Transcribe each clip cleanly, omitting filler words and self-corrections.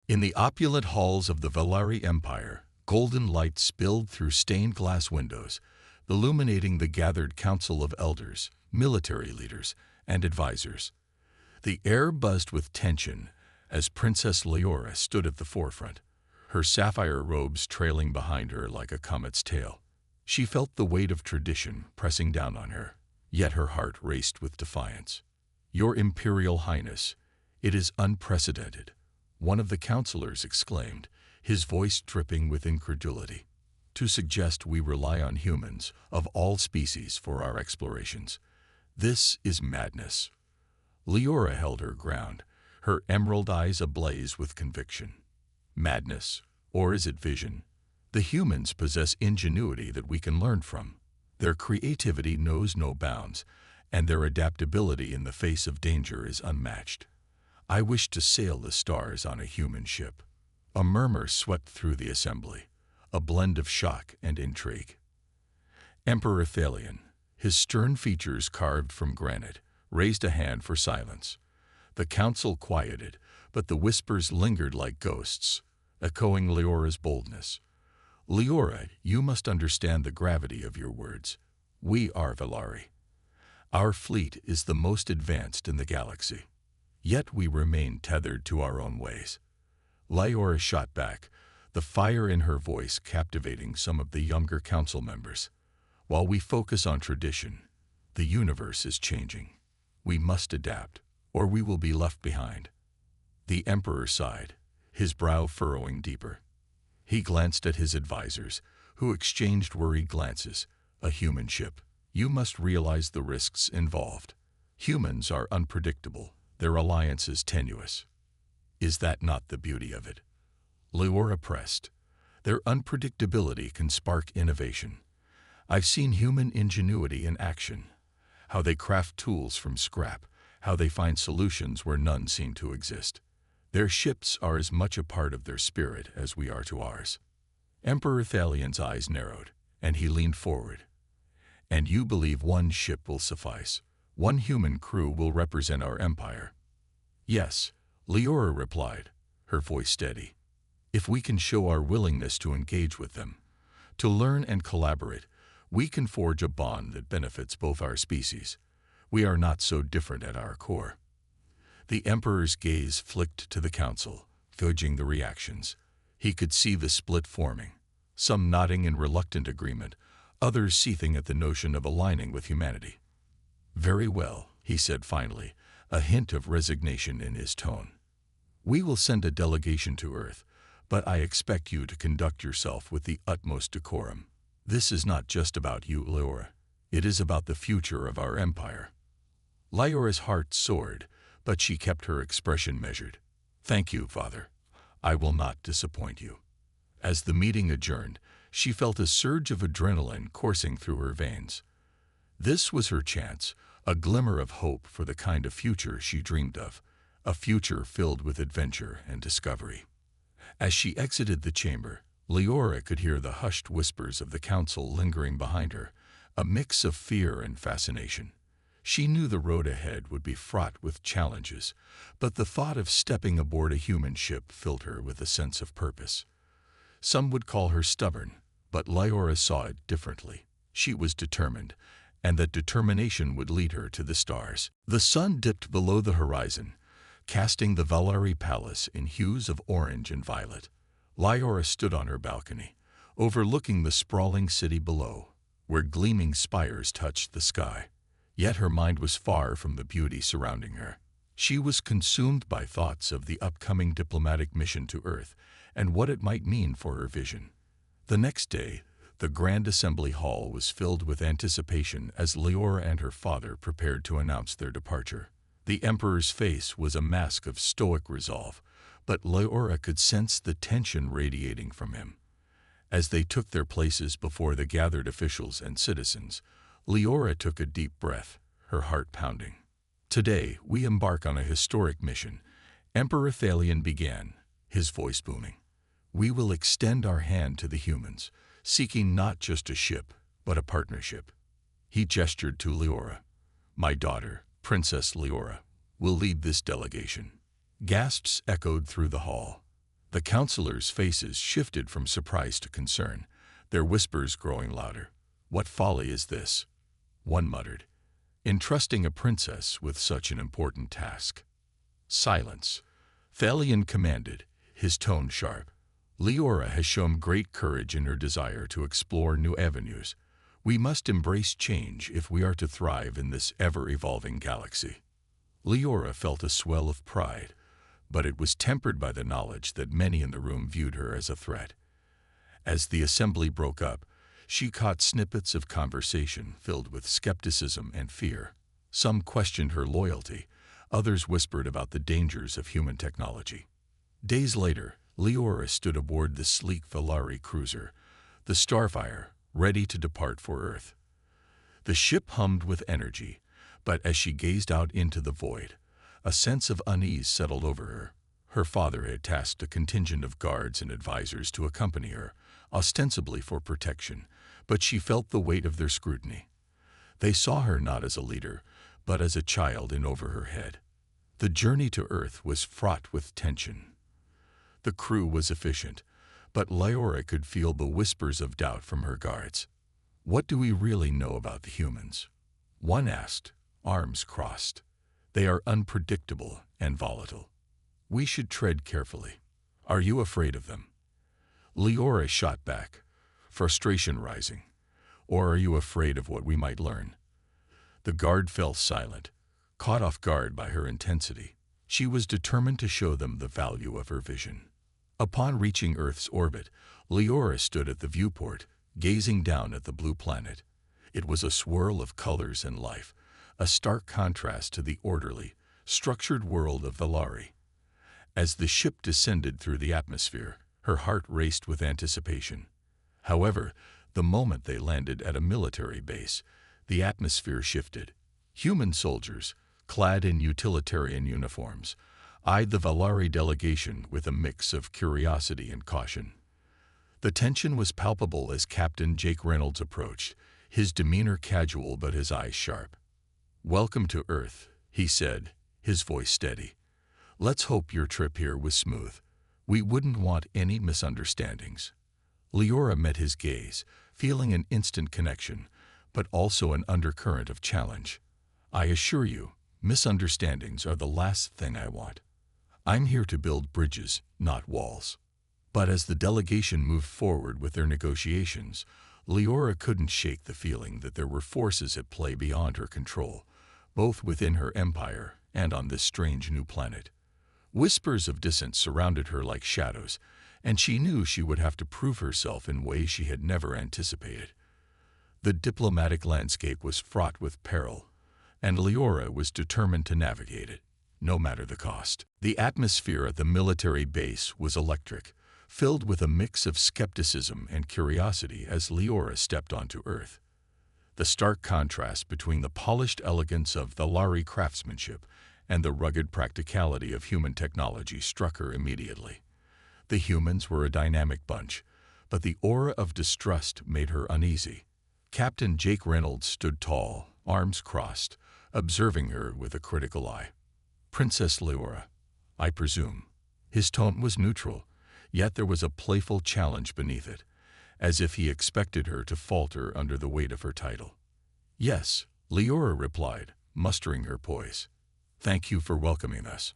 In the opulent halls of the Valari Empire, golden light spilled through stained glass windows, illuminating the gathered council of elders, military leaders, and advisors. The air buzzed with tension as Princess Leora stood at the forefront, her sapphire robes trailing behind her like a comet's tail. She felt the weight of tradition pressing down on her, yet her heart raced with defiance. "Your Imperial Highness, it is unprecedented," one of the counselors exclaimed, his voice dripping with incredulity. "To suggest we rely on humans of all species for our explorations. This is madness." Leora held her ground, her emerald eyes ablaze with conviction. Madness, or is it vision? The humans possess ingenuity that we can learn from. Their creativity knows no bounds, and their adaptability in the face of danger is unmatched. "I wish to sail the stars on a human ship." A murmur swept through the assembly, a blend of shock and intrigue. Emperor Thalion, his stern features carved from granite, raised a hand for silence. The council quieted, but the whispers lingered like ghosts, echoing Leora's boldness. "Leora, you must understand the gravity of your words. We are Valari. Our fleet is the most advanced in the galaxy. Yet we remain tethered to our own ways." Leora shot back, the fire in her voice captivating some of the younger council members. "While we focus on tradition, the universe is changing. We must adapt, or we will be left behind." The Emperor sighed, his brow furrowing deeper. He glanced at his advisors, who exchanged worried glances. "A human ship. You must realize the risks involved. Humans are unpredictable, their alliances tenuous." "Is that not the beauty of it?" Leora pressed. "Their unpredictability can spark innovation. I've seen human ingenuity in action, how they craft tools from scrap, how they find solutions where none seem to exist. Their ships are as much a part of their spirit as we are to ours." Emperor Thalion's eyes narrowed, and he leaned forward. "And you believe one ship will suffice? One human crew will represent our empire?" "Yes," Leora replied, her voice steady. "If we can show our willingness to engage with them, to learn and collaborate, we can forge a bond that benefits both our species. We are not so different at our core." The Emperor's gaze flicked to the council, gauging the reactions. He could see the split forming, some nodding in reluctant agreement, others seething at the notion of aligning with humanity. "Very well," he said finally, a hint of resignation in his tone. "We will send a delegation to Earth, but I expect you to conduct yourself with the utmost decorum. This is not just about you, Leora. It is about the future of our empire." Leora's heart soared, but she kept her expression measured. "Thank you, Father. I will not disappoint you." As the meeting adjourned, she felt a surge of adrenaline coursing through her veins. This was her chance, a glimmer of hope for the kind of future she dreamed of, a future filled with adventure and discovery. As she exited the chamber, Leora could hear the hushed whispers of the council lingering behind her, a mix of fear and fascination. She knew the road ahead would be fraught with challenges, but the thought of stepping aboard a human ship filled her with a sense of purpose. Some would call her stubborn, but Leora saw it differently. She was determined, and that determination would lead her to the stars. The sun dipped below the horizon, casting the Valari Palace in hues of orange and violet. Leora stood on her balcony, overlooking the sprawling city below, where gleaming spires touched the sky. Yet her mind was far from the beauty surrounding her. She was consumed by thoughts of the upcoming diplomatic mission to Earth and what it might mean for her vision. The next day, the Grand Assembly Hall was filled with anticipation as Leora and her father prepared to announce their departure. The Emperor's face was a mask of stoic resolve, but Leora could sense the tension radiating from him. As they took their places before the gathered officials and citizens, Leora took a deep breath, her heart pounding. "Today, we embark on a historic mission," Emperor Thalion began, his voice booming. "We will extend our hand to the humans, seeking not just a ship, but a partnership." He gestured to Leora. "My daughter, Princess Leora, will lead this delegation." Gasps echoed through the hall. The counselors' faces shifted from surprise to concern, their whispers growing louder. "What folly is this?" one muttered, entrusting a princess with such an important task. "Silence," Thalion commanded, his tone sharp. "Leora has shown great courage in her desire to explore new avenues. We must embrace change if we are to thrive in this ever-evolving galaxy." Leora felt a swell of pride, but it was tempered by the knowledge that many in the room viewed her as a threat. As the assembly broke up, she caught snippets of conversation filled with skepticism and fear. Some questioned her loyalty, others whispered about the dangers of human technology. Days later, Leora stood aboard the sleek Valari cruiser, the Starfire, ready to depart for Earth. The ship hummed with energy, but as she gazed out into the void, a sense of unease settled over her. Her father had tasked a contingent of guards and advisors to accompany her, ostensibly for protection, but she felt the weight of their scrutiny. They saw her not as a leader, but as a child in over her head. The journey to Earth was fraught with tension. The crew was efficient, but Leora could feel the whispers of doubt from her guards. "What do we really know about the humans?" one asked, arms crossed. "They are unpredictable and volatile. We should tread carefully. Are you afraid of them?" Leora shot back, frustration rising. "Or are you afraid of what we might learn?" The guard fell silent, caught off guard by her intensity. She was determined to show them the value of her vision. Upon reaching Earth's orbit, Leora stood at the viewport, gazing down at the blue planet. It was a swirl of colors and life, a stark contrast to the orderly, structured world of Valari. As the ship descended through the atmosphere, her heart raced with anticipation. However, the moment they landed at a military base, the atmosphere shifted. Human soldiers, clad in utilitarian uniforms, eyed the Valari delegation with a mix of curiosity and caution. The tension was palpable as Captain Jake Reynolds approached, his demeanor casual but his eyes sharp. "Welcome to Earth," he said, his voice steady. "Let's hope your trip here was smooth. We wouldn't want any misunderstandings." Leora met his gaze, feeling an instant connection, but also an undercurrent of challenge. "I assure you, misunderstandings are the last thing I want. I'm here to build bridges, not walls." But as the delegation moved forward with their negotiations, Leora couldn't shake the feeling that there were forces at play beyond her control, both within her empire and on this strange new planet. Whispers of dissent surrounded her like shadows, and she knew she would have to prove herself in ways she had never anticipated. The diplomatic landscape was fraught with peril, and Leora was determined to navigate it, no matter the cost. The atmosphere at the military base was electric, filled with a mix of skepticism and curiosity as Leora stepped onto Earth. The stark contrast between the polished elegance of Valari craftsmanship and the rugged practicality of human technology struck her immediately. The humans were a dynamic bunch, but the aura of distrust made her uneasy. Captain Jake Reynolds stood tall, arms crossed, observing her with a critical eye. "Princess Leora, I presume." His tone was neutral, yet there was a playful challenge beneath it, as if he expected her to falter under the weight of her title. "Yes," Leora replied, mustering her poise. "Thank you for welcoming us.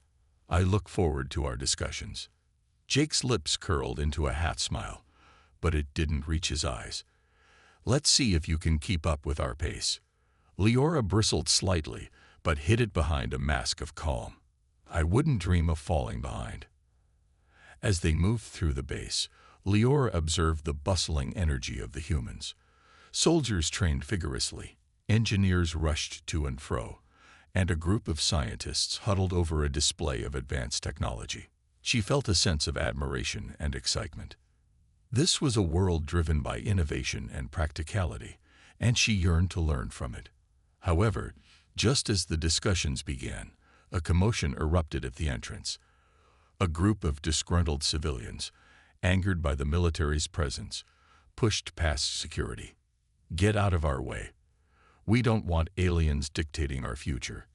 I look forward to our discussions." Jake's lips curled into a half smile, but it didn't reach his eyes. "Let's see if you can keep up with our pace." Leora bristled slightly, but hid it behind a mask of calm. "I wouldn't dream of falling behind." As they moved through the base, Leora observed the bustling energy of the humans. Soldiers trained vigorously, engineers rushed to and fro, and a group of scientists huddled over a display of advanced technology. She felt a sense of admiration and excitement. This was a world driven by innovation and practicality, and she yearned to learn from it. However, just as the discussions began, a commotion erupted at the entrance. A group of disgruntled civilians, angered by the military's presence, pushed past security. "Get out of our way. We don't want aliens dictating our future,"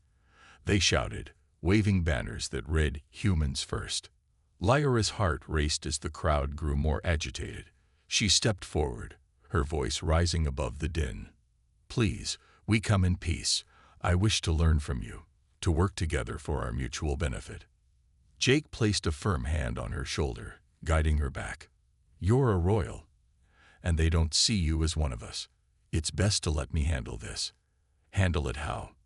they shouted, waving banners that read "Humans First." Lyra's heart raced as the crowd grew more agitated. She stepped forward, her voice rising above the din. "Please, we come in peace. I wish to learn from you, to work together for our mutual benefit." Jake placed a firm hand on her shoulder, guiding her back. "You're a royal, and they don't see you as one of us. It's best to let me handle this." "Handle it how?"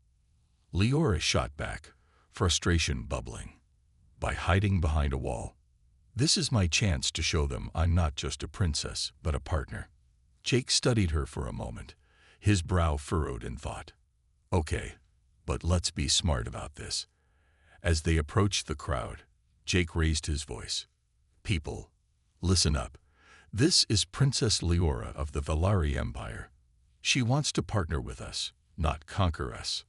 Leora shot back, frustration bubbling. "By hiding behind a wall. This is my chance to show them I'm not just a princess, but a partner." Jake studied her for a moment, his brow furrowed in thought. "Okay, but let's be smart about this." As they approached the crowd, Jake raised his voice. "People, listen up. This is Princess Leora of the Valari Empire. She wants to partner with us, not conquer us."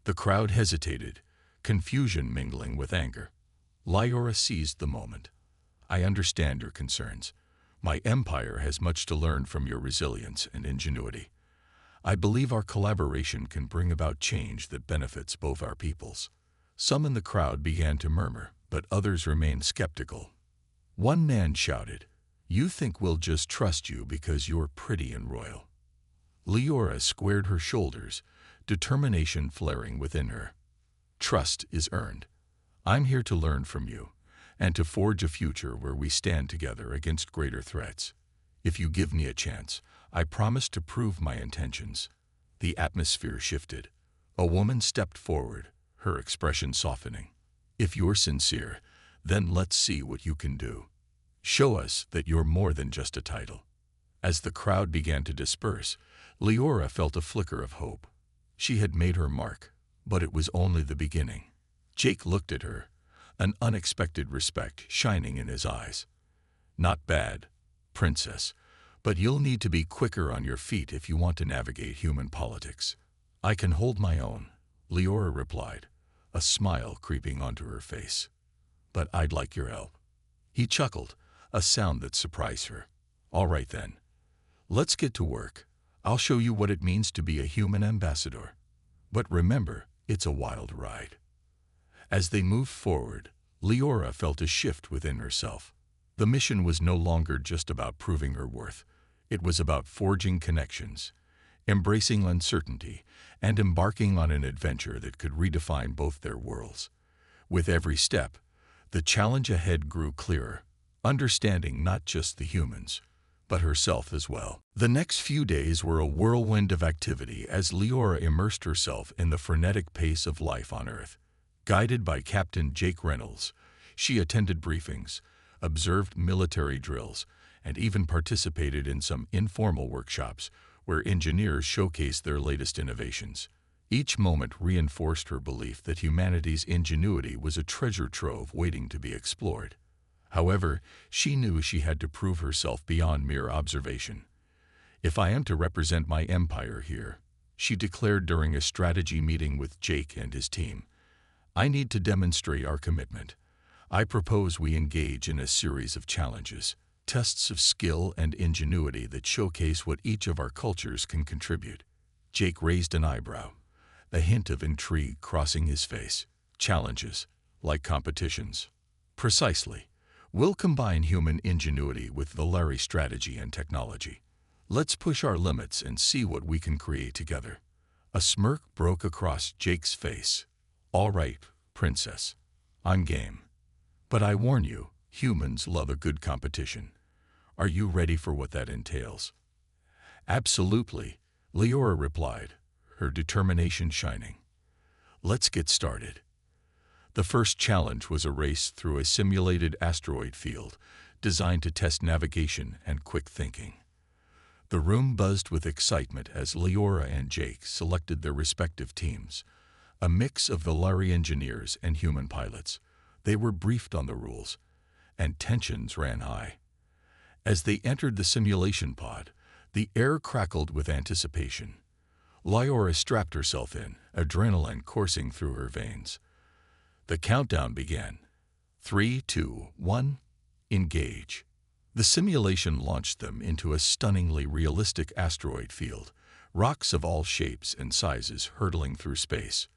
The crowd hesitated, confusion mingling with anger. Leora seized the moment. "I understand your concerns. My empire has much to learn from your resilience and ingenuity. I believe our collaboration can bring about change that benefits both our peoples." Some in the crowd began to murmur, but others remained skeptical. One man shouted, "You think we'll just trust you because you're pretty and royal?" Leora squared her shoulders, determination flaring within her. "Trust is earned. I'm here to learn from you, and to forge a future where we stand together against greater threats. If you give me a chance, I promise to prove my intentions." The atmosphere shifted. A woman stepped forward, her expression softening. "If you're sincere, then let's see what you can do. Show us that you're more than just a title." As the crowd began to disperse, Leora felt a flicker of hope. She had made her mark, but it was only the beginning. Jake looked at her, an unexpected respect shining in his eyes. "Not bad, princess, but you'll need to be quicker on your feet if you want to navigate human politics." "I can hold my own," Leora replied, a smile creeping onto her face. "But I'd like your help." He chuckled, a sound that surprised her. "All right then. Let's get to work. I'll show you what it means to be a human ambassador. But remember, it's a wild ride." As they moved forward, Leora felt a shift within herself. The mission was no longer just about proving her worth. It was about forging connections, embracing uncertainty, and embarking on an adventure that could redefine both their worlds. With every step, the challenge ahead grew clearer, understanding not just the humans, but herself as well. The next few days were a whirlwind of activity as Leora immersed herself in the frenetic pace of life on Earth. Guided by Captain Jake Reynolds, she attended briefings, observed military drills, and even participated in some informal workshops where engineers showcased their latest innovations. Each moment reinforced her belief that humanity's ingenuity was a treasure trove waiting to be explored. However, she knew she had to prove herself beyond mere observation. "If I am to represent my empire here," she declared during a strategy meeting with Jake and his team, "I need to demonstrate our commitment. I propose we engage in a series of challenges, tests of skill and ingenuity that showcase what each of our cultures can contribute." Jake raised an eyebrow, a hint of intrigue crossing his face. "Challenges, like competitions." "Precisely. We'll combine human ingenuity with Valari strategy and technology. Let's push our limits and see what we can create together." A smirk broke across Jake's face. "All right, princess. I'm game. But I warn you, humans love a good competition. Are you ready for what that entails?" "Absolutely," Leora replied, her determination shining. "Let's get started." The first challenge was a race through a simulated asteroid field designed to test navigation and quick thinking. The room buzzed with excitement as Leora and Jake selected their respective teams, a mix of Valari engineers and human pilots. They were briefed on the rules, and tensions ran high. As they entered the simulation pod, the air crackled with anticipation. Leora strapped herself in, adrenaline coursing through her veins. The countdown began. 3, 2, 1, engage. The simulation launched them into a stunningly realistic asteroid field, rocks of all shapes and sizes hurtling through space.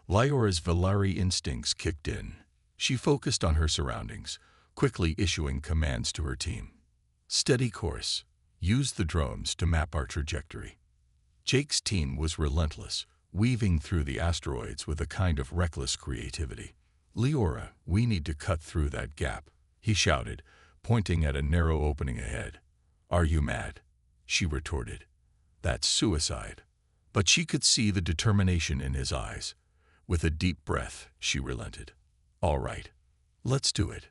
Leora's Valari instincts kicked in. She focused on her surroundings, quickly issuing commands to her team. Steady course. Use the drones to map our trajectory. Jake's team was relentless, weaving through the asteroids with a kind of reckless creativity. Leora, we need to cut through that gap, he shouted, pointing at a narrow opening ahead. Are you mad? She retorted. That's suicide. But she could see the determination in his eyes. With a deep breath, she relented. All right, let's do it.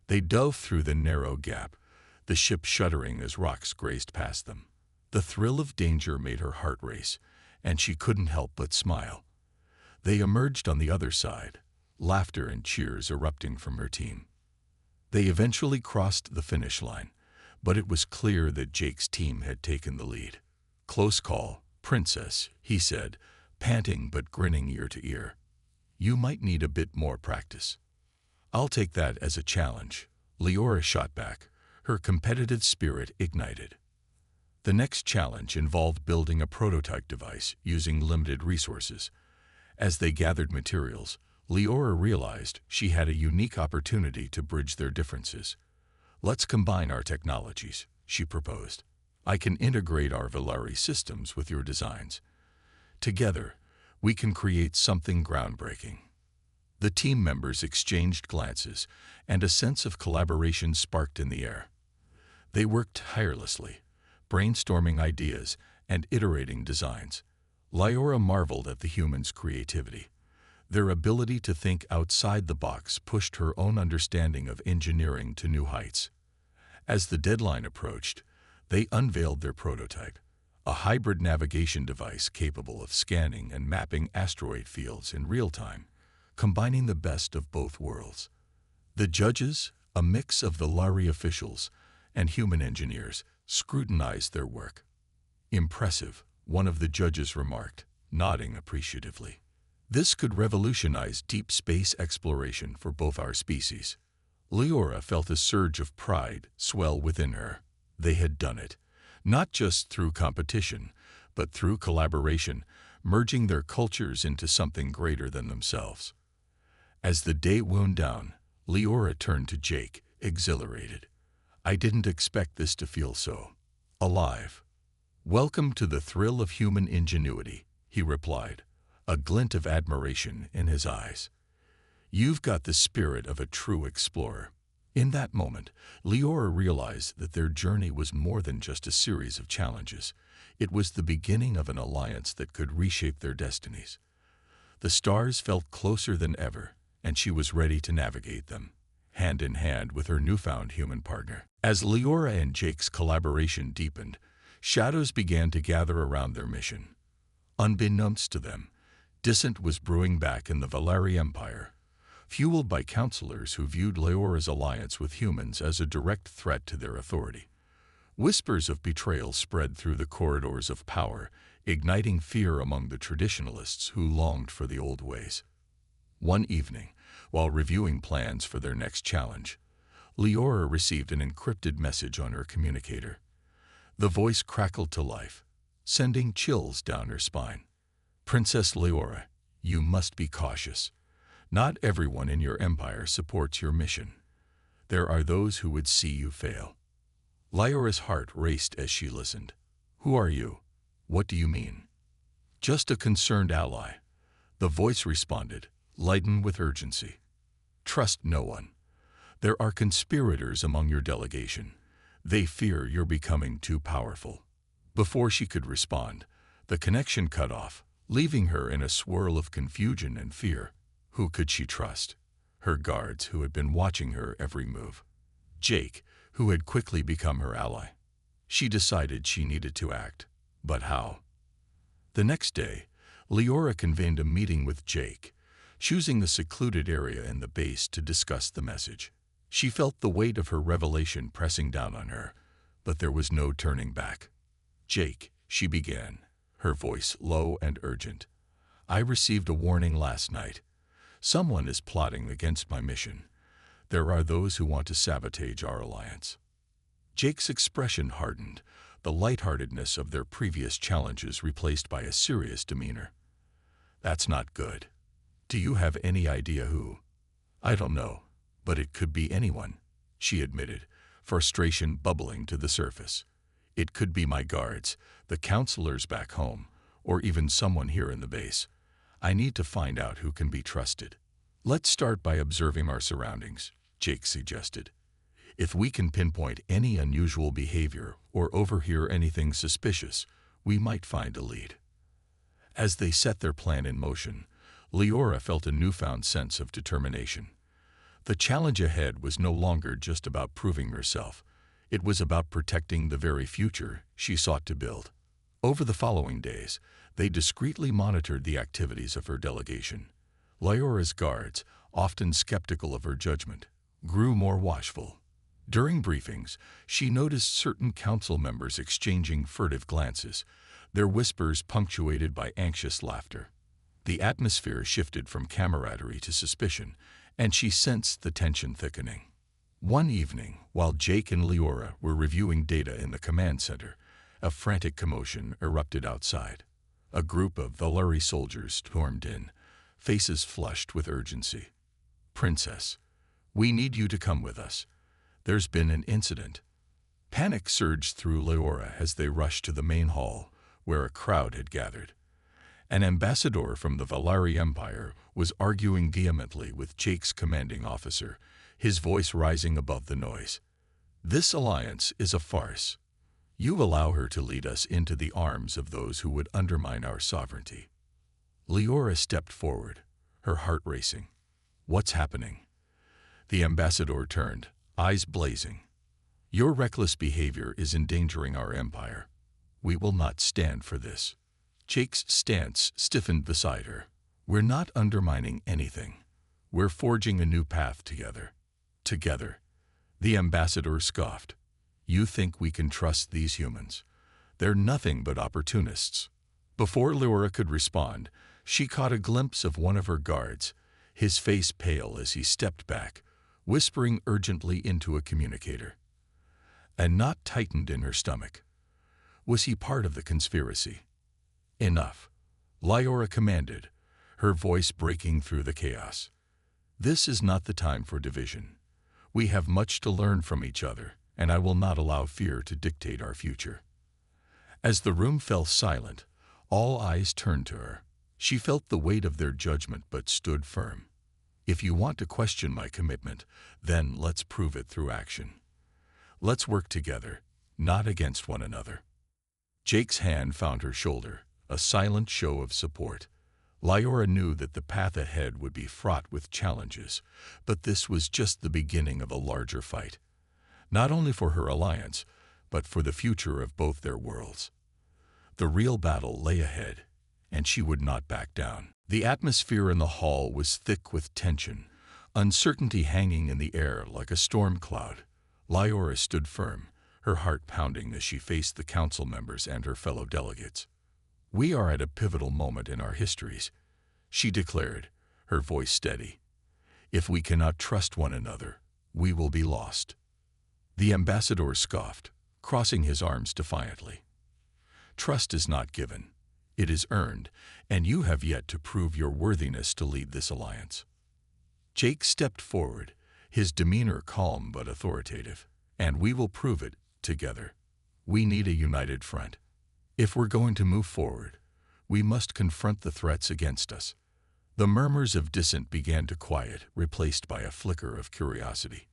They dove through the narrow gap, the ship shuddering as rocks grazed past them. The thrill of danger made her heart race, and she couldn't help but smile. They emerged on the other side, laughter and cheers erupting from her team. They eventually crossed the finish line, but it was clear that Jake's team had taken the lead. Close call, Princess, he said, panting but grinning ear to ear. You might need a bit more practice. I'll take that as a challenge, Leora shot back, her competitive spirit ignited. The next challenge involved building a prototype device using limited resources. As they gathered materials, Leora realized she had a unique opportunity to bridge their differences. Let's combine our technologies, she proposed. I can integrate our Valari systems with your designs. Together, we can create something groundbreaking. The team members exchanged glances, and a sense of collaboration sparked in the air. They worked tirelessly, brainstorming ideas and iterating designs. Leora marveled at the humans' creativity. Their ability to think outside the box pushed her own understanding of engineering to new heights. As the deadline approached, they unveiled their prototype, a hybrid navigation device capable of scanning and mapping asteroid fields in real time, combining the best of both worlds. The judges, a mix of the Valari officials and human engineers, scrutinized their work. Impressive, one of the judges remarked, nodding appreciatively. This could revolutionize deep space exploration for both our species. Leora felt a surge of pride swell within her. They had done it, not just through competition, but through collaboration, merging their cultures into something greater than themselves. As the day wound down, Leora turned to Jake, exhilarated. I didn't expect this to feel so alive. Welcome to the thrill of human ingenuity, he replied, a glint of admiration in his eyes. You've got the spirit of a true explorer. In that moment, Leora realized that their journey was more than just a series of challenges. It was the beginning of an alliance that could reshape their destinies. The stars felt closer than ever, and she was ready to navigate them, hand in hand with her newfound human partner. As Leora and Jake's collaboration deepened, shadows began to gather around their mission. Unbeknownst to them, dissent was brewing back in the Valari Empire, fueled by counselors who viewed Leora's alliance with humans as a direct threat to their authority. Whispers of betrayal spread through the corridors of power, igniting fear among the traditionalists who longed for the old ways. One evening, while reviewing plans for their next challenge, Leora received an encrypted message on her communicator. The voice crackled to life, sending chills down her spine. Princess Leora, you must be cautious. Not everyone in your empire supports your mission. There are those who would see you fail. Leora's heart raced as she listened. Who are you? What do you mean? Just a concerned ally. The voice responded, lightened with urgency. Trust no one. There are conspirators among your delegation. They fear you're becoming too powerful. Before she could respond, the connection cut off, leaving her in a swirl of confusion and fear. Who could she trust? Her guards, who had been watching her every move. Jake, who had quickly become her ally. She decided she needed to act. But how? The next day, Leora convened a meeting with Jake, choosing the secluded area in the base to discuss the message. She felt the weight of her revelation pressing down on her, but there was no turning back. Jake, she began, her voice low and urgent. I received a warning last night. Someone is plotting against my mission. There are those who want to sabotage our alliance. Jake's expression hardened, the lightheartedness of their previous challenges replaced by a serious demeanor. That's not good. Do you have any idea who? I don't know, but it could be anyone. she admitted, frustration bubbling to the surface. It could be my guards, the counselors back home, or even someone here in the base. I need to find out who can be trusted. Let's start by observing our surroundings, Jake suggested. If we can pinpoint any unusual behavior or overhear anything suspicious, we might find a lead. As they set their plan in motion, Leora felt a newfound sense of determination. The challenge ahead was no longer just about proving herself. It was about protecting the very future she sought to build. Over the following days, they discreetly monitored the activities of her delegation. Leora's guards, often skeptical of her judgment, grew more watchful. During briefings, she noticed certain council members exchanging furtive glances, their whispers punctuated by anxious laughter. The atmosphere shifted from camaraderie to suspicion, and she sensed the tension thickening. One evening, while Jake and Leora were reviewing data in the command center, a frantic commotion erupted outside. A group of Valari soldiers stormed in, faces flushed with urgency. "Princess, we need you to come with us. There's been an incident." Panic surged through Leora as they rushed to the main hall, where a crowd had gathered. An ambassador from the Valari Empire was arguing vehemently with Jake's commanding officer, his voice rising above the noise. "This alliance is a farce. You allow her to lead us into the arms of those who would undermine our sovereignty." Leora stepped forward, her heart racing. "What's happening?" The ambassador turned, eyes blazing. "Your reckless behavior is endangering our empire. We will not stand for this." Jake's stance stiffened beside her. "We're not undermining anything. We're forging a new path together." "Together?" The ambassador scoffed. "You think we can trust these humans? They're nothing but opportunists." Before Leora could respond, she caught a glimpse of one of her guards, his face pale as he stepped back, whispering urgently into a communicator. A knot tightened in her stomach. Was he part of the conspiracy? "Enough," Leora commanded, her voice breaking through the chaos. "This is not the time for division. We have much to learn from each other, and I will not allow fear to dictate our future." As the room fell silent, all eyes turned to her. She felt the weight of their judgment but stood firm. "If you want to question my commitment, then let's prove it through action. Let's work together, not against one another." Jake's hand found her shoulder, a silent show of support. Leora knew that the path ahead would be fraught with challenges, but this was just the beginning of a larger fight, not only for her alliance, but for the future of both their worlds. The real battle lay ahead, and she would not back down. The atmosphere in the hall was thick with tension, uncertainty hanging in the air like a storm cloud. Leora stood firm, her heart pounding as she faced the council members and her fellow delegates. "We are at a pivotal moment in our histories," she declared, her voice steady. "If we cannot trust one another, we will be lost." The ambassador scoffed, crossing his arms defiantly. "Trust is not given. It is earned, and you have yet to prove your worthiness to lead this alliance." Jake stepped forward, his demeanor calm but authoritative. "And we will prove it together. We need a united front. If we're going to move forward, we must confront the threats against us." The murmurs of dissent began to quiet, replaced by a flicker of curiosity.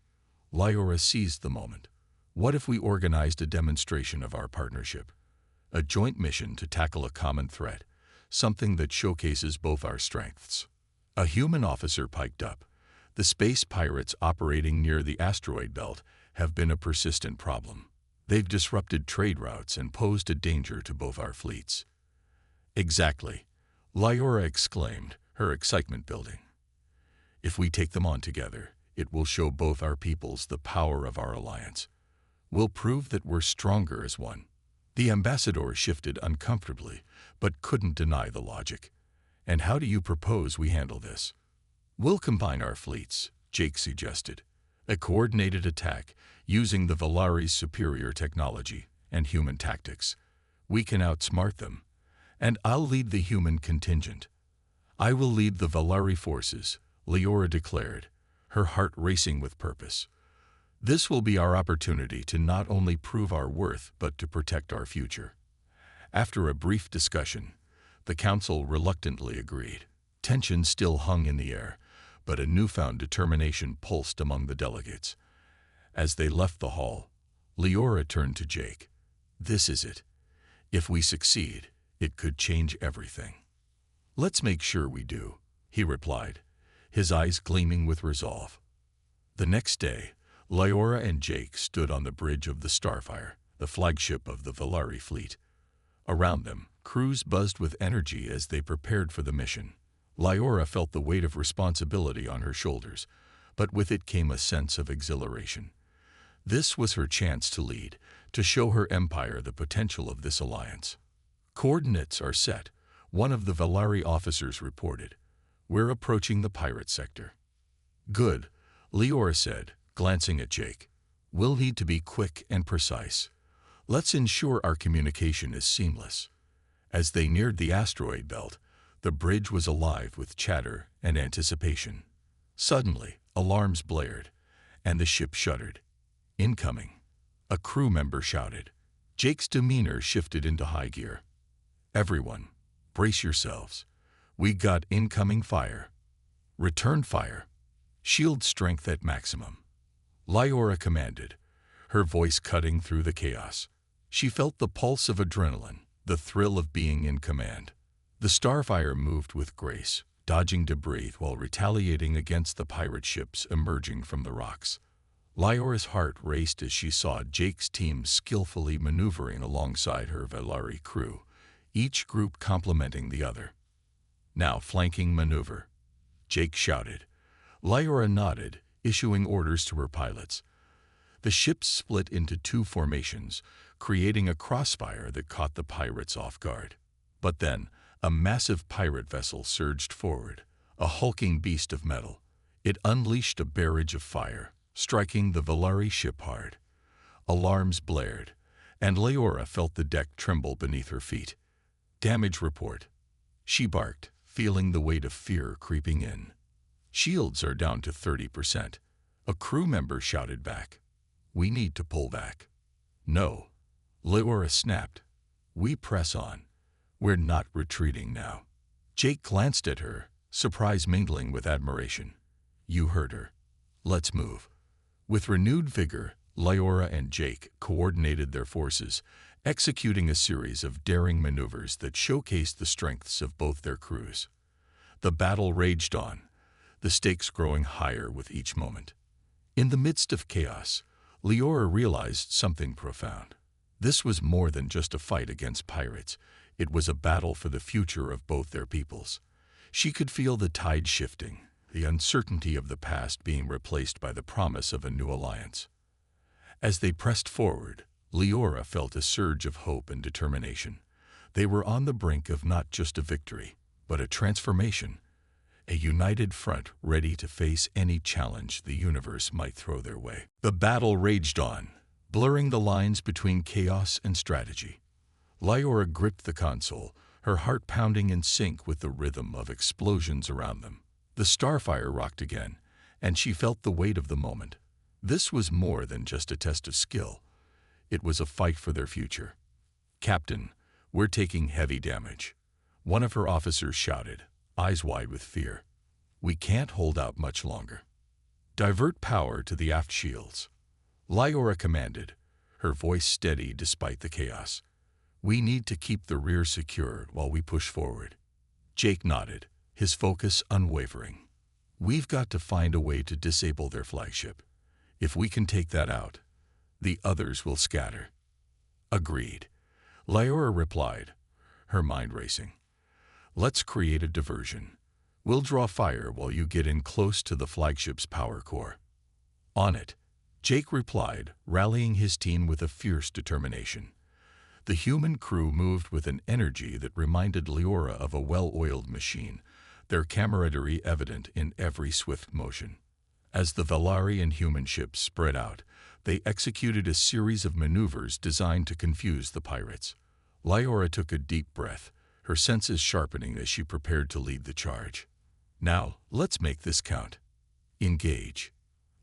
Leora seized the moment. What if we organized a demonstration of our partnership? A joint mission to tackle a common threat, something that showcases both our strengths. A human officer piped up. "The space pirates operating near the asteroid belt have been a persistent problem. They've disrupted trade routes and posed a danger to both our fleets." "Exactly," Leora exclaimed, her excitement building. "If we take them on together, it will show both our peoples the power of our alliance. We'll prove that we're stronger as one." The ambassador shifted uncomfortably, but couldn't deny the logic. "And how do you propose we handle this?" "We'll combine our fleets," Jake suggested. "A coordinated attack using the Valari's superior technology and human tactics. We can outsmart them, and I'll lead the human contingent." "I will lead the Valari forces," Leora declared, her heart racing with purpose. This will be our opportunity to not only prove our worth but to protect our future. After a brief discussion, the council reluctantly agreed. Tension still hung in the air, but a newfound determination pulsed among the delegates. As they left the hall, Leora turned to Jake. "This is it. If we succeed, it could change everything." "Let's make sure we do," he replied, his eyes gleaming with resolve. The next day, Leora and Jake stood on the bridge of the Starfire, the flagship of the Valari fleet. Around them, crews buzzed with energy as they prepared for the mission. Leora felt the weight of responsibility on her shoulders, but with it came a sense of exhilaration. This was her chance to lead, to show her empire the potential of this alliance. "Coordinates are set," one of the Valari officers reported. "We're approaching the pirate sector." "Good," Leora said, glancing at Jake. "We'll need to be quick and precise. Let's ensure our communication is seamless." As they neared the asteroid belt, the bridge was alive with chatter and anticipation. Suddenly, alarms blared, and the ship shuddered. "Incoming," a crew member shouted. Jake's demeanor shifted into high gear. "Everyone, brace yourselves. We got incoming fire. Return fire. Shield strength at maximum." Leora commanded, her voice cutting through the chaos. She felt the pulse of adrenaline, the thrill of being in command. The Starfire moved with grace, dodging debris while retaliating against the pirate ships emerging from the rocks. Leora's heart raced as she saw Jake's team skillfully maneuvering alongside her Valari crew, each group complementing the other. "Now flanking maneuver," Jake shouted. Leora nodded, issuing orders to her pilots. The ships split into two formations, creating a crossfire that caught the pirates off guard. But then, a massive pirate vessel surged forward, a hulking beast of metal. It unleashed a barrage of fire, striking the Valari ship hard. Alarms blared, and Leora felt the deck tremble beneath her feet. "Damage report," she barked, feeling the weight of fear creeping in. "Shields are down to 30%. A crew member shouted back. "We need to pull back." "No," Leora snapped. "We press on. We're not retreating now." Jake glanced at her, surprise mingling with admiration. "You heard her. Let's move." With renewed vigor, Leora and Jake coordinated their forces, executing a series of daring maneuvers that showcased the strengths of both their crews. The battle raged on, the stakes growing higher with each moment. In the midst of chaos, Leora realized something profound. This was more than just a fight against pirates. It was a battle for the future of both their peoples. She could feel the tide shifting, the uncertainty of the past being replaced by the promise of a new alliance. As they pressed forward, Leora felt a surge of hope and determination. They were on the brink of not just a victory, but a transformation, a united front ready to face any challenge the universe might throw their way. The battle raged on, blurring the lines between chaos and strategy. Leora gripped the console, her heart pounding in sync with the rhythm of explosions around them. The Starfire rocked again, and she felt the weight of the moment. This was more than just a test of skill. It was a fight for their future. "Captain, we're taking heavy damage," one of her officers shouted, eyes wide with fear. "We can't hold out much longer. Divert power to the aft shields." Leora commanded, her voice steady despite the chaos. "We need to keep the rear secure while we push forward." Jake nodded, his focus unwavering. "We've got to find a way to disable their flagship. If we can take that out, the others will scatter." "Agreed," Leora replied, her mind racing. "Let's create a diversion. We'll draw fire while you get in close to the flagship's power core." "On it," Jake replied, rallying his team with a fierce determination. The human crew moved with an energy that reminded Leora of a well-oiled machine, their camaraderie evident in every swift motion. As the Valari and human ships spread out, they executed a series of maneuvers designed to confuse the pirates. Leora took a deep breath, her senses sharpening as she prepared to lead the charge. "Now, let's make this count. Engage."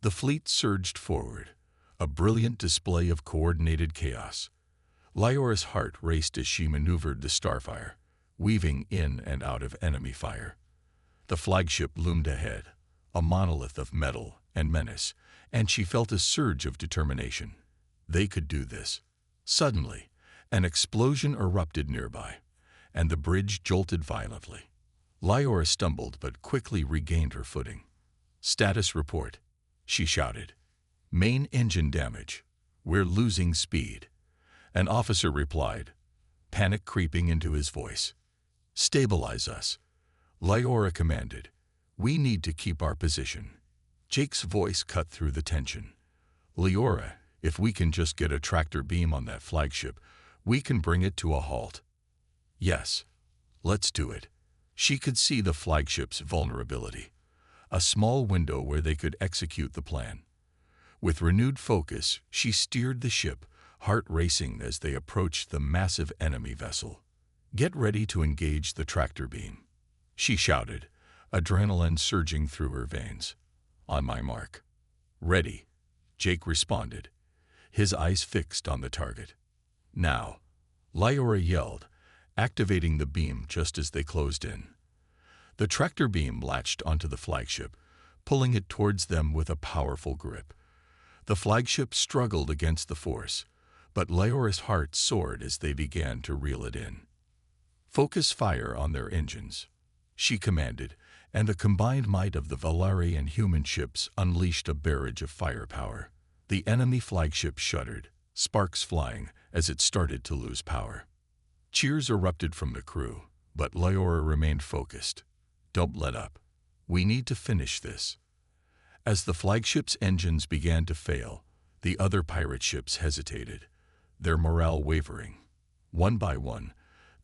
The fleet surged forward, a brilliant display of coordinated chaos. Lyora's heart raced as she maneuvered the starfire, weaving in and out of enemy fire. The flagship loomed ahead, a monolith of metal and menace, and she felt a surge of determination. They could do this. Suddenly, an explosion erupted nearby, and the bridge jolted violently. Lyora stumbled but quickly regained her footing. "Status report," she shouted. "Main engine damage. We're losing speed." An officer replied, panic creeping into his voice. "Stabilize us," Lyora commanded. "We need to keep our position." Jake's voice cut through the tension. "Lyora, if we can just get a tractor beam on that flagship, we can bring it to a halt." "Yes, let's do it." She could see the flagship's vulnerability, a small window where they could execute the plan. With renewed focus, she steered the ship, heart racing as they approached the massive enemy vessel. "Get ready to engage the tractor beam," she shouted, adrenaline surging through her veins. "On my mark." "Ready," Jake responded, his eyes fixed on the target. "Now," Lyora yelled, activating the beam just as they closed in. The tractor beam latched onto the flagship, pulling it towards them with a powerful grip. The flagship struggled against the force, but Lyora's heart soared as they began to reel it in. "Focus fire on their engines," she commanded, and the combined might of the Valari and human ships unleashed a barrage of firepower. The enemy flagship shuddered, sparks flying as it started to lose power. Cheers erupted from the crew, but Lyora remained focused. "Don't let up. We need to finish this." As the flagship's engines began to fail, the other pirate ships hesitated, their morale wavering. One by one,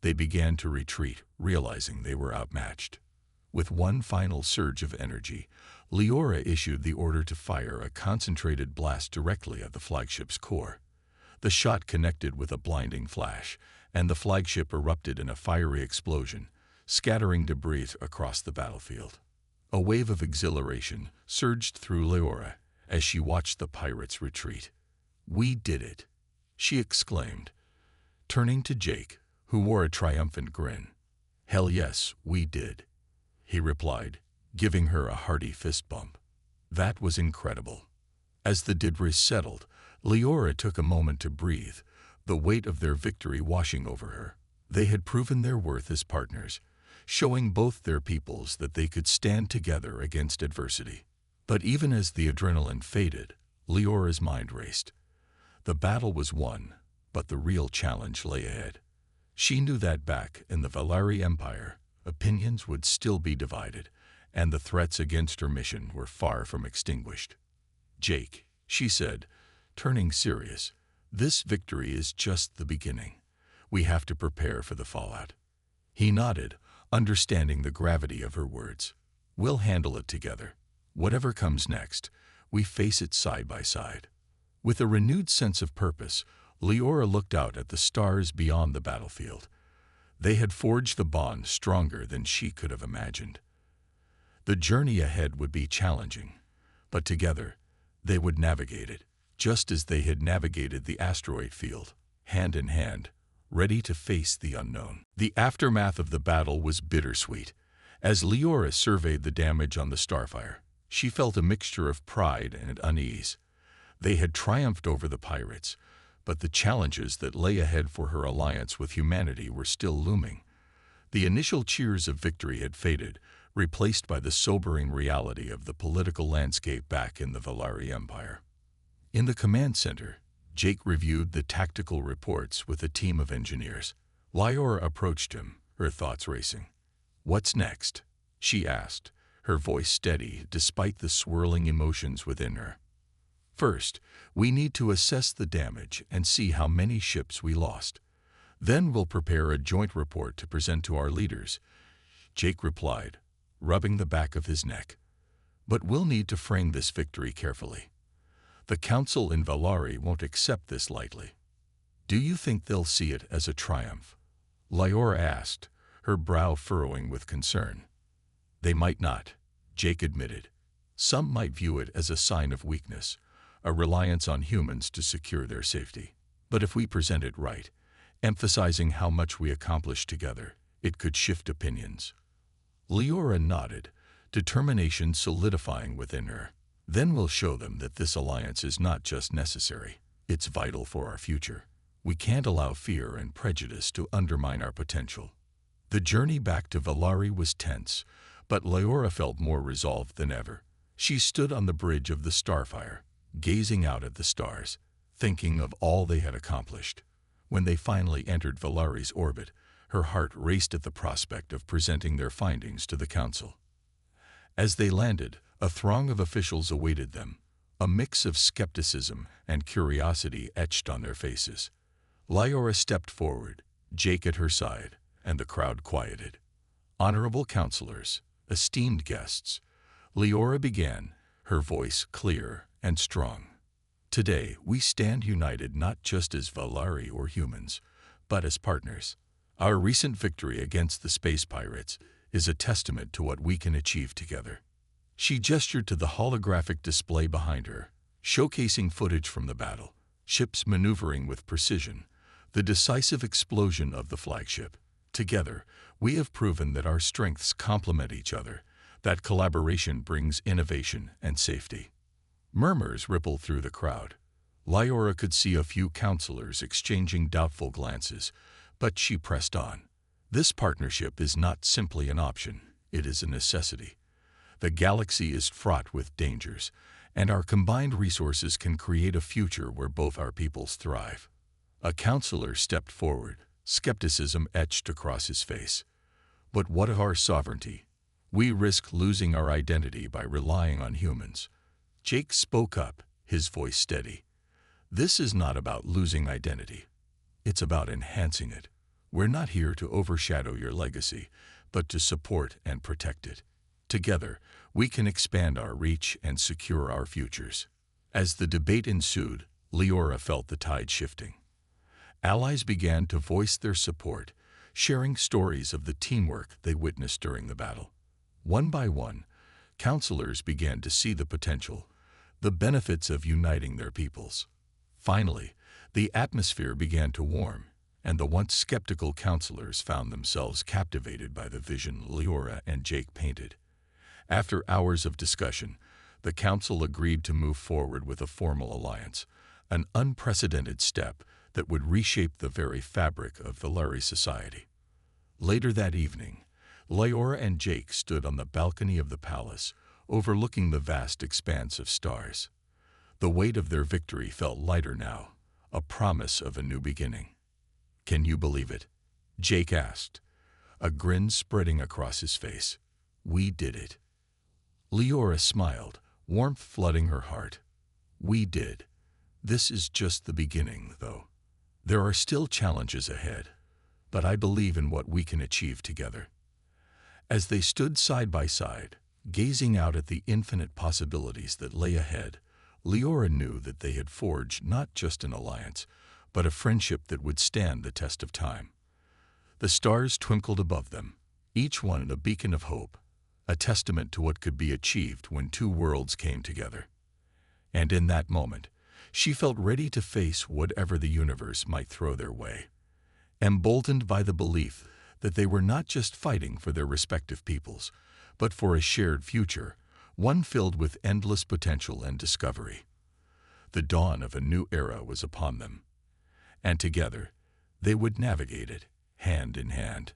they began to retreat, realizing they were outmatched. With one final surge of energy, Lyora issued the order to fire a concentrated blast directly at the flagship's core. The shot connected with a blinding flash, and the flagship erupted in a fiery explosion, scattering debris across the battlefield. A wave of exhilaration surged through Lyora as she watched the pirates retreat. "We did it," she exclaimed, turning to Jake, who wore a triumphant grin. "Hell yes, we did," he replied, giving her a hearty fist bump. That was incredible. As the debris settled, Lyora took a moment to breathe, the weight of their victory washing over her. They had proven their worth as partners, showing both their peoples that they could stand together against adversity. But even as the adrenaline faded, Lyora's mind raced. The battle was won, but the real challenge lay ahead. She knew that back in the Valari Empire, opinions would still be divided, and the threats against her mission were far from extinguished. "Jake," she said, turning serious, "this victory is just the beginning. We have to prepare for the fallout." He nodded, understanding the gravity of her words. "We'll handle it together. Whatever comes next, we face it side by side." With a renewed sense of purpose, Lyora looked out at the stars beyond the battlefield. They had forged the bond stronger than she could have imagined. The journey ahead would be challenging, but together they would navigate it, just as they had navigated the asteroid field, hand in hand, ready to face the unknown. The aftermath of the battle was bittersweet. As Lyora surveyed the damage on the Starfire, she felt a mixture of pride and unease. They had triumphed over the pirates, but the challenges that lay ahead for her alliance with humanity were still looming. The initial cheers of victory had faded, replaced by the sobering reality of the political landscape back in the Valari Empire. In the command center, Jake reviewed the tactical reports with a team of engineers. Lyora approached him, her thoughts racing. "What's next?" she asked, her voice steady despite the swirling emotions within her. "First, we need to assess the damage and see how many ships we lost. Then we'll prepare a joint report to present to our leaders," Jake replied, rubbing the back of his neck. "But we'll need to frame this victory carefully. The Council in Valari won't accept this lightly." "Do you think they'll see it as a triumph?" Lyora asked, her brow furrowing with concern. "They might not," Jake admitted. "Some might view it as a sign of weakness, a reliance on humans to secure their safety. But if we present it right, emphasizing how much we accomplish together, it could shift opinions. Leora nodded, determination solidifying within her. Then we'll show them that this alliance is not just necessary, it's vital for our future. We can't allow fear and prejudice to undermine our potential. The journey back to Valari was tense, but Leora felt more resolved than ever. She stood on the bridge of the Starfire, gazing out at the stars, thinking of all they had accomplished. When they finally entered Valari's orbit, her heart raced at the prospect of presenting their findings to the Council. As they landed, a throng of officials awaited them, a mix of skepticism and curiosity etched on their faces. Leora stepped forward, Jake at her side, and the crowd quieted. "Honorable counselors, esteemed guests," Leora began, her voice clear and strong. "Today, we stand united not just as Valari or humans, but as partners. Our recent victory against the space pirates is a testament to what we can achieve together." She gestured to the holographic display behind her, showcasing footage from the battle, ships maneuvering with precision, the decisive explosion of the flagship. Together, we have proven that our strengths complement each other, that collaboration brings innovation and safety. Murmurs rippled through the crowd. Leora could see a few counselors exchanging doubtful glances, but she pressed on. This partnership is not simply an option, it is a necessity. The galaxy is fraught with dangers, and our combined resources can create a future where both our peoples thrive. A counselor stepped forward, skepticism etched across his face. "But what of our sovereignty? We risk losing our identity by relying on humans." Jake spoke up, his voice steady. "This is not about losing identity. It's about enhancing it. We're not here to overshadow your legacy, but to support and protect it. Together, we can expand our reach and secure our futures." As the debate ensued, Leora felt the tide shifting. Allies began to voice their support, sharing stories of the teamwork they witnessed during the battle. One by one, counselors began to see the potential, the benefits of uniting their peoples. Finally, the atmosphere began to warm, and the once skeptical counselors found themselves captivated by the vision Leora and Jake painted. After hours of discussion, the council agreed to move forward with a formal alliance, an unprecedented step that would reshape the very fabric of Valari society. Later that evening, Leora and Jake stood on the balcony of the palace, overlooking the vast expanse of stars. The weight of their victory felt lighter now, a promise of a new beginning. "Can you believe it?" Jake asked, a grin spreading across his face. "We did it." Leora smiled, warmth flooding her heart. "We did. This is just the beginning, though. There are still challenges ahead, but I believe in what we can achieve together." As they stood side by side, gazing out at the infinite possibilities that lay ahead, Leora knew that they had forged not just an alliance, but a friendship that would stand the test of time. The stars twinkled above them, each one a beacon of hope, a testament to what could be achieved when two worlds came together. And in that moment, she felt ready to face whatever the universe might throw their way, emboldened by the belief that they were not just fighting for their respective peoples, but for a shared future, one filled with endless potential and discovery. The dawn of a new era was upon them, and together they would navigate it, hand in hand.